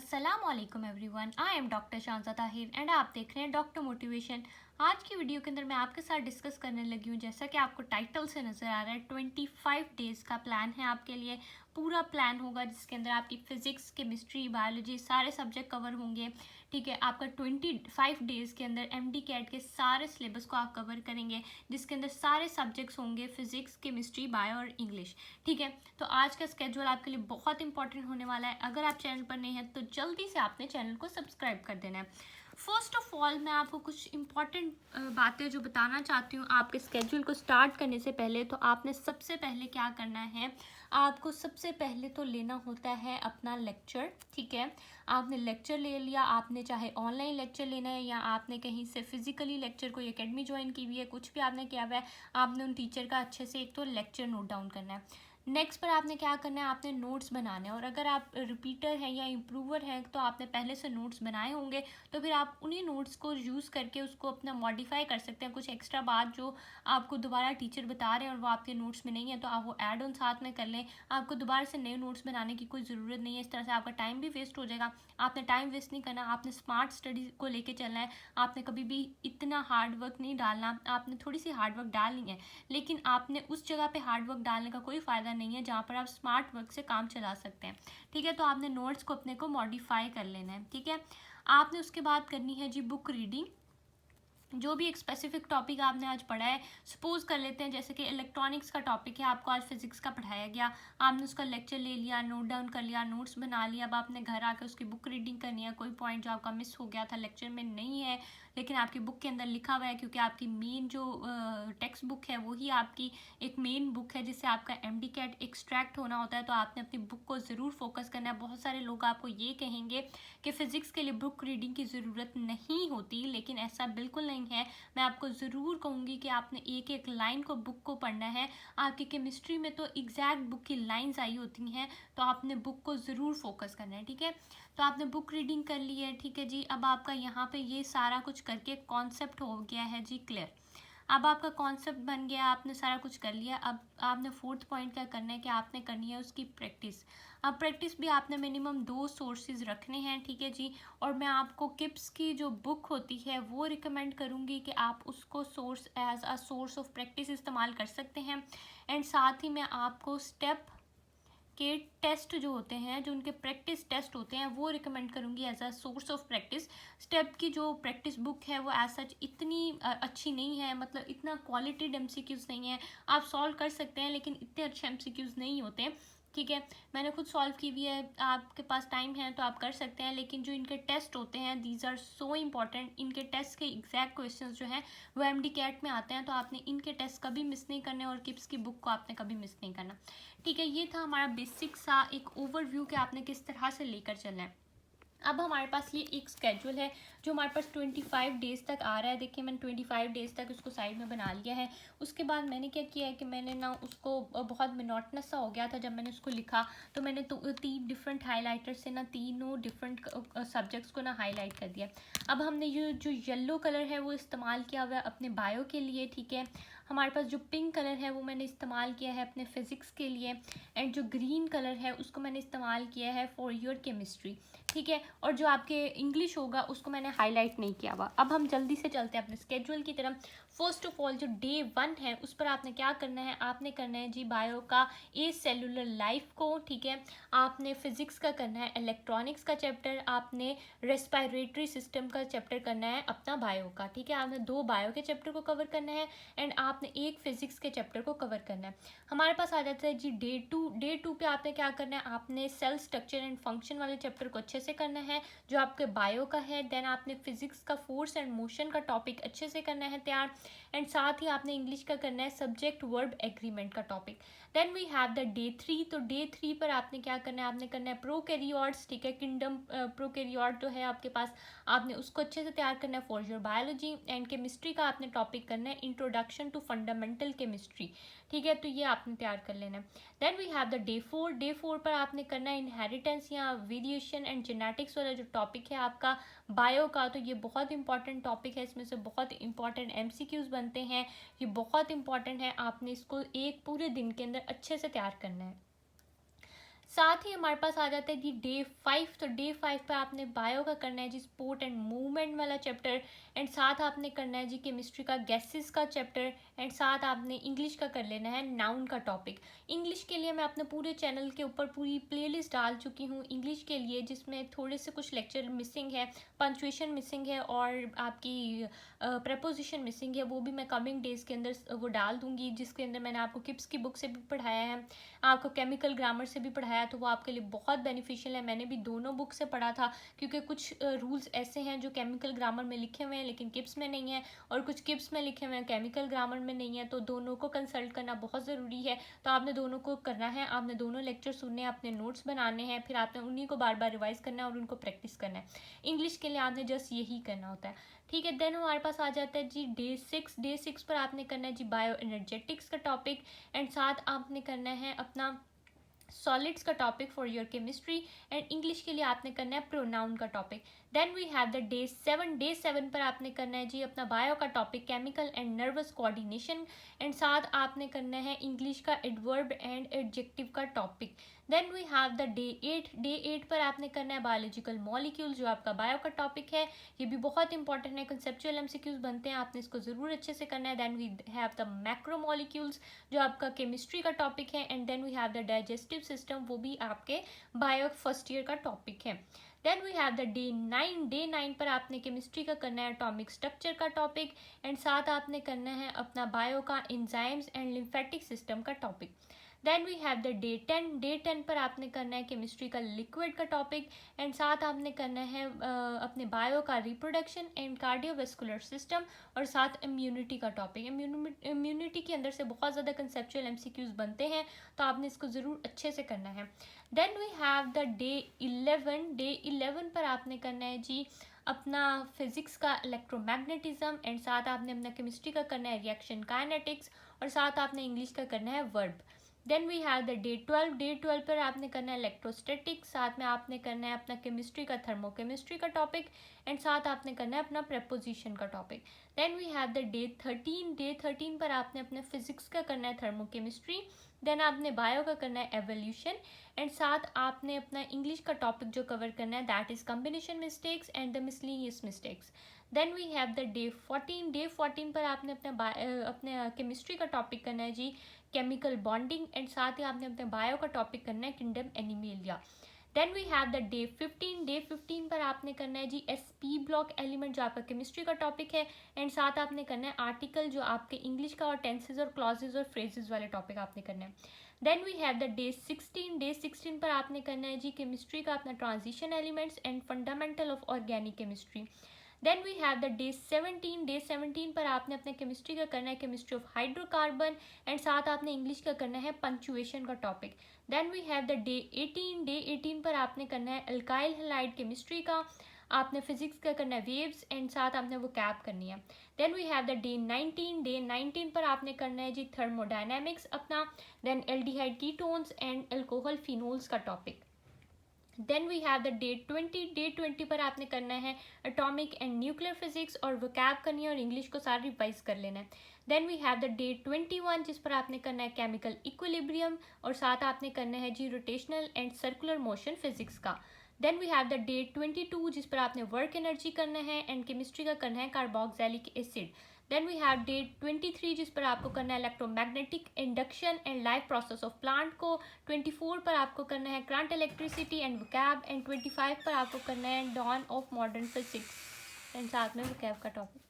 अस्सलामुअलैकुम everyone, I am doctor Shanza Tahir and आप देख रहे हैं डॉक्टर मोटिवेशन। आज की वीडियो के अंदर मैं आपके साथ डिस्कस करने लगी हूँ, जैसा कि आपको टाइटल से नज़र आ रहा है, 25 डेज़ का प्लान है आपके लिए। पूरा प्लान होगा जिसके अंदर आपकी फिजिक्स, केमिस्ट्री, बायोलॉजी सारे सब्जेक्ट कवर होंगे। ठीक है, आपका 25 डेज़ के अंदर एमडी कैट के सारे सिलेबस को आप कवर करेंगे, जिसके अंदर सारे सब्जेक्ट्स होंगे, फिजिक्स, केमिस्ट्री, बायो और इंग्लिश। ठीक है, तो आज का स्केड्यूल आपके लिए बहुत इंपॉर्टेंट होने वाला है। अगर आप चैनल पर नए हैं तो जल्दी से आपने चैनल को सब्सक्राइब कर देना है। फर्स्ट ऑफ ऑल मैं आपको कुछ इंपॉर्टेंट बातें जो बताना चाहती हूँ आपके स्केड्यूल को स्टार्ट करने से पहले। तो आपने सबसे पहले क्या करना है, आपको सबसे पहले तो लेना होता है अपना लेक्चर। ठीक है, आपने लेक्चर ले लिया, आपने चाहे ऑनलाइन लेक्चर लेना है या आपने कहीं से फिजिकली लेक्चर कोई एकेडमी ज्वाइन की हुई है, कुछ भी आपने किया हुआ है, आपने उन टीचर का अच्छे से एक तो लेक्चर नोट डाउन करना है। नेक्स्ट पर आपने क्या करना है, आपने नोट्स बनाने हैं। और अगर आप रिपीटर हैं या इम्प्रूवर हैं तो आपने पहले से नोट्स बनाए होंगे, तो फिर आप उन्हीं नोट्स को यूज़ करके उसको अपना मॉडिफाई कर सकते हैं। कुछ एक्स्ट्रा बात जो आपको दोबारा टीचर बता रहे हैं और वो आपके नोट्स में नहीं है तो आप वो ऐड ऑन साथ में कर लें। आपको दोबारा से नए नोट्स बनाने की कोई ज़रूरत नहीं है, इस तरह से आपका टाइम भी वेस्ट हो जाएगा। आपने टाइम वेस्ट नहीं करना, आपने स्मार्ट स्टडी को लेके चलना है। आपने कभी भी इतना हार्ड वर्क नहीं डालना, आपने थोड़ी सी हार्ड वर्क डालनी है, लेकिन आपने उस जगह पे हार्ड वर्क डालने का कोई फ़ायदा नहीं है जहाँ पर आप स्मार्ट वर्क से काम चला सकते हैं। ठीक है, तो आपने नोट्स को अपने को मॉडिफाई कर लेना है। ठीक है, आपने उसके बाद करनी है जी बुक रीडिंग। जो भी एक स्पेसिफिक टॉपिक आपने आज पढ़ा है, सपोज कर लेते हैं जैसे कि इलेक्ट्रॉनिक्स का टॉपिक है, आपको आज फिजिक्स का पढ़ाया गया, आपने उसका लेक्चर ले लिया, नोट डाउन कर लिया, नोट्स बना लिया। अब आपने घर आकर उसकी बुक रीडिंग करनी है। कोई पॉइंट जो आपका मिस हो गया था लेक्चर में नहीं है लेकिन आपकी बुक के अंदर लिखा हुआ है, क्योंकि आपकी मेन जो टेक्स्ट बुक है वही आपकी एक मेन बुक है जिससे आपका एमडी कैट एक्सट्रैक्ट होना होता है। तो आपने अपनी बुक को ज़रूर फोकस करना है। बहुत सारे लोग आपको ये कहेंगे कि फ़िज़िक्स के लिए बुक रीडिंग की ज़रूरत नहीं होती, लेकिन ऐसा बिल्कुल नहीं है। मैं आपको ज़रूर कहूँगी कि आपने एक एक लाइन को बुक को पढ़ना है। आपकी केमिस्ट्री में तो एग्जैक्ट बुक की लाइंस आई होती हैं, तो आपने बुक को ज़रूर फोकस करना है। ठीक है, तो आपने बुक रीडिंग कर ली है। ठीक है जी, अब आपका यहाँ पे ये सारा कुछ करके कॉन्सेप्ट हो गया है जी क्लियर। अब आपका कॉन्सेप्ट बन गया, आपने सारा कुछ कर लिया। अब आपने फोर्थ पॉइंट क्या करना है कि आपने करनी है उसकी प्रैक्टिस। अब प्रैक्टिस भी आपने मिनिमम 2 सोर्सेज रखने हैं। ठीक है जी, और मैं आपको किप्स की जो बुक होती है वो रिकमेंड करूँगी कि आप उसको source as a source of practice इस्तेमाल कर सकते हैं। एंड साथ ही मैं आपको स्टेप के टेस्ट जो होते हैं, जो उनके प्रैक्टिस टेस्ट होते हैं, वो रिकमेंड करूँगी as a source of practice. Step की जो प्रैक्टिस बुक है वो एज सच इतनी अच्छी नहीं है, मतलब इतना क्वालिटीड एमसीक्यूज़ नहीं है। आप सॉल्व कर सकते हैं लेकिन इतने अच्छे एमसीक्यूज़ नहीं होते हैं। ठीक है, मैंने खुद सॉल्व की हुई है, आपके पास टाइम है तो आप कर सकते हैं। लेकिन जो इनके टेस्ट होते हैं, दीज आर सो इम्पॉर्टेंट। इनके टेस्ट के एग्जैक्ट क्वेश्चंस जो हैं वो एमडी कैट में आते हैं, तो आपने इनके टेस्ट कभी मिस नहीं करने और किप्स की बुक को आपने कभी मिस नहीं करना। ठीक है, ये था हमारा बेसिक सा एक ओवरव्यू कि आपने किस तरह से लेकर चलना है। अब हमारे पास ये एक स्केड्यूल है जो हमारे पास 25 डेज़ तक आ रहा है। देखिए, मैंने 25 डेज़ तक उसको साइड में बना लिया है। उसके बाद मैंने क्या किया है कि मैंने ना उसको बहुत मोनोटोनस सा हो गया था जब मैंने उसको लिखा, तो मैंने तो 3 डिफरेंट हाईलाइटर से ना तीनों डिफरेंट सब्जेक्ट्स को ना हाईलाइट कर दिया। अब हमने ये जो येलो कलर है वो इस्तेमाल किया हुआ है अपने बायो के लिए। ठीक है, हमारे पास जो पिंक कलर है वो मैंने इस्तेमाल किया है अपने फिज़िक्स के लिए, एंड जो ग्रीन कलर है उसको मैंने इस्तेमाल किया है फॉर योर केमिस्ट्री। ठीक है, और जो आपके इंग्लिश होगा उसको मैंने हाईलाइट नहीं किया हुआ। अब हम जल्दी से चलते हैं अपने स्केड्यूल की तरफ। फर्स्ट ऑफ ऑल जो डे 1 है उस पर आपने क्या करना है, आपने करना है जी बायो का ए सेलुलर लाइफ को। ठीक है, आपने फिजिक्स का करना है इलेक्ट्रॉनिक्स का चैप्टर, आपने रेस्पिरेटरी सिस्टम का चैप्टर करना है अपना बायो का। ठीक है, आपने 2 बायो के चैप्टर को कवर करना है एंड आपने एक फिजिक्स के चैप्टर को कवर करना है। हमारे पास आ जाता है जी डे 2। डे 2 पे आपने क्या करना है, आपने सेल स्ट्रक्चर एंड फंक्शन वाले चैप्टर को अच्छे से करना है जो आपके बायो का है। देन आपने फिजिक्स का फोर्स एंड मोशन का टॉपिक अच्छे से करना है तैयार, एंड साथ ही आपने इंग्लिश का करना है सब्जेक्ट वर्ब एग्रीमेंट का topic. Then we have the day 3। तो डे 3 पर आपने क्या करना है, आपने करना है प्रोकैरियोट्स। ठीक है, किंगडम प्रोकैरियोट जो है आपके पास, आपने उसको अच्छे से तैयार करना है for your biology. And chemistry का आपने टॉपिक करना है इंट्रोडक्शन टू फंडामेंटल केमिस्ट्री। ठीक है, तो ये आपने तैयार कर लेना है। Then we have the day 4। Day 4 पर आपने करना है इनहेरिटेंस या वेरिएशन एंड जेनेटिक्स वाला जो टॉपिक है आपका बायो का। तो ये बहुत इंपॉर्टेंट टॉपिक है, इसमें से बहुत इंपॉर्टेंट एमसीक्यूज बनते हैं, ये बहुत इंपॉर्टेंट है। आपने इसको एक पूरे दिन के अंदर अच्छे से तैयार करना है। साथ ही हमारे पास आ जाता है जी डे 5। तो डे 5 पे आपने बायो का करना है जी स्पोर्ट एंड मूवमेंट वाला चैप्टर, एंड साथ आपने करना है जी केमिस्ट्री का गैसेस का चैप्टर, एंड साथ आपने इंग्लिश का कर लेना है नाउन का टॉपिक। इंग्लिश के लिए मैं अपने पूरे चैनल के ऊपर पूरी प्लेलिस्ट डाल चुकी हूँ इंग्लिश के लिए, जिसमें थोड़े से कुछ लेक्चर मिसिंग है, पंक्चुएशन मिसिंग है और आपकी प्रपोजिशन मिसिंग है, वो भी मैं कमिंग डेज के अंदर वो डाल दूंगी, जिसके अंदर मैंने आपको किप्स की बुक से भी पढ़ाया है, आपको केमिकल ग्रामर से भी पढ़ाया, तो वो आपके लिए बहुत बेनिफिशियल है। मैंने भी दोनों बुक से पढ़ा था, क्योंकि कुछ रूल्स ऐसे हैं जो केमिकल ग्रामर में लिखे हुए हैं लेकिन किप्स में नहीं है, और कुछ किप्स में लिखे हुए हैं केमिकल ग्रामर में नहीं है, तो दोनों को कंसल्ट करना बहुत ज़रूरी है। तो आपने दोनों को करना है, आपने दोनों लेक्चर सुनने हैं, अपने नोट्स बनाने हैं, फिर आपने उन्हीं को बार बार रिवाइज करना है और उनको प्रैक्टिस करना है। इंग्लिश के लिए आपने जस्ट यही करना होता है, ठीक है। देन हमारे पास आ जाता है जी डे 6। डे 6 पर आपने करना है जी बायो एनर्जेटिक्स का टॉपिक, एंड साथ आपने करना है अपना सॉलिड्स का topic for your chemistry, and English के लिए आपने करना है प्रोनाउन का topic. Then we have the day 7। Day 7 पर आपने करना है जी अपना बायो का topic chemical and nervous coordination, and साथ आपने करना है इंग्लिश का एडवर्ब एंड एडजेक्टिव का topic. Then we have the day 8। Day 8 पर आपने करना है बायोलॉजिकल मॉलिक्यूल, जो आपका बायो का टॉपिक है, ये भी बहुत इंपॉर्टेंट है, कंसेप्चुअल एमसीक्यूज बनते हैं, आपने इसको जरूर अच्छे से करना है। Then we have the macromolecules, जो आपका केमिस्ट्री का टॉपिक है, and then we have the digestive system, वो भी आपके बायो फर्स्ट ईयर का टॉपिक है। Then we have the day 9। Day 9 पर आपने केमिस्ट्री का करना है एटॉमिक स्ट्रक्चर का टॉपिक, एंड साथ आपने करना है अपना बायो का एंजाइम्स एंड लिम्फेटिक सिस्टम का topic. Then we have the day 10। Day 10 पर आपने करना है केमिस्ट्री का लिक्विड का टॉपिक, एंड साथ आपने करना है अपने बायो का रिप्रोडक्शन एंड कार्डियोवेस्कुलर सिस्टम, और साथ इम्यूनिटी का टॉपिक। इम्यूनिटी के अंदर से बहुत ज़्यादा कंसेप्चुअल एमसीक्यूज बनते हैं, तो आपने इसको ज़रूर अच्छे से करना है। Then we have the day 11। Day 11 पर आपने करना है जी अपना फिजिक्स का इलेक्ट्रोमैग्नेटिज्म, एंड साथ आपने अपना केमिस्ट्री का करना है रिएक्शन काइनेटिक्स, और साथ आपने इंग्लिश का करना है verb. Then we have the day 12। Day 12 पर आपने करना है इलेक्ट्रोस्टैटिक्स, साथ में आपने करना है अपना केमिस्ट्री का थर्मोकेमिस्ट्री का टॉपिक, एंड साथ आपने करना है अपना प्रेपोजिशन का topic. Then we have the day 13। Day 13 पर आपने अपने फिजिक्स का करना है थर्मोकेमिस्ट्री, देन आपने बायो का करना है एवोल्यूशन, एंड साथ आपने अपना इंग्लिश का टॉपिक जो कवर करना है that is combination mistakes and the miscellaneous mistakes. Then we have the day 14। Day 14 पर आपने अपने केमिस्ट्री का टॉपिक करना है जी केमिकल बॉन्डिंग, एंड साथ ही आपने अपने बायो का टॉपिक करना है kingdom animalia. Then we have the day 15। Day 15 पर आपने करना है जी एसपी ब्लॉक एलिमेंट, जो आपका केमिस्ट्री का टॉपिक है, एंड साथ आपने करना है आर्टिकल, जो आपके इंग्लिश का और टेंसेज और क्लॉजेज और फ्रेजेस वाले टॉपिक आपने करना है। Then we have the day 16। Day 16 पर आपने करना है जी केमिस्ट्री का अपना transition elements and fundamental of organic chemistry. Then we have the day 17। Day 17 पर आपने अपने केमिस्ट्री का करना है केमिस्ट्री ऑफ हाइड्रोकार्बन, एंड साथ आपने इंग्लिश का करना है पंक्चुएशन का topic. Then we have the day 18। Day 18 पर आपने करना है अल्काइल हैलाइड केमिस्ट्री का, आपने फिजिक्स का करना है वेव्स, एंड साथ आपने वो कैप करनी है। Then we have the day 19। Day 19 पर आपने करना है जी थर्मोडायनेमिक्स अपना, then aldehyde ketones and alcohol phenols का topic. Then we have the day 20। Day 20 पर आपने करना है एटॉमिक एंड न्यूक्लियर फिजिक्स और वोकैब करनी है और इंग्लिश को सारा रिवाइज कर लेना है। Then we have the day 21, जिस पर आपने करना है केमिकल इक्विलिब्रियम, और साथ आपने करना है जी rotational and circular motion physics का। Then we have the day 22, जिस पर आपने वर्क एनर्जी करना है एंड केमिस्ट्री का करना है carboxylic acid. Then we have day 23, जिस पर आपको करना है electromagnetic induction and life process of plant को। 24 पर आपको करना है current electricity and vocab, and 25 पर आपको करना है dawn of modern physics, and साथ में वोकैब का टॉपिक।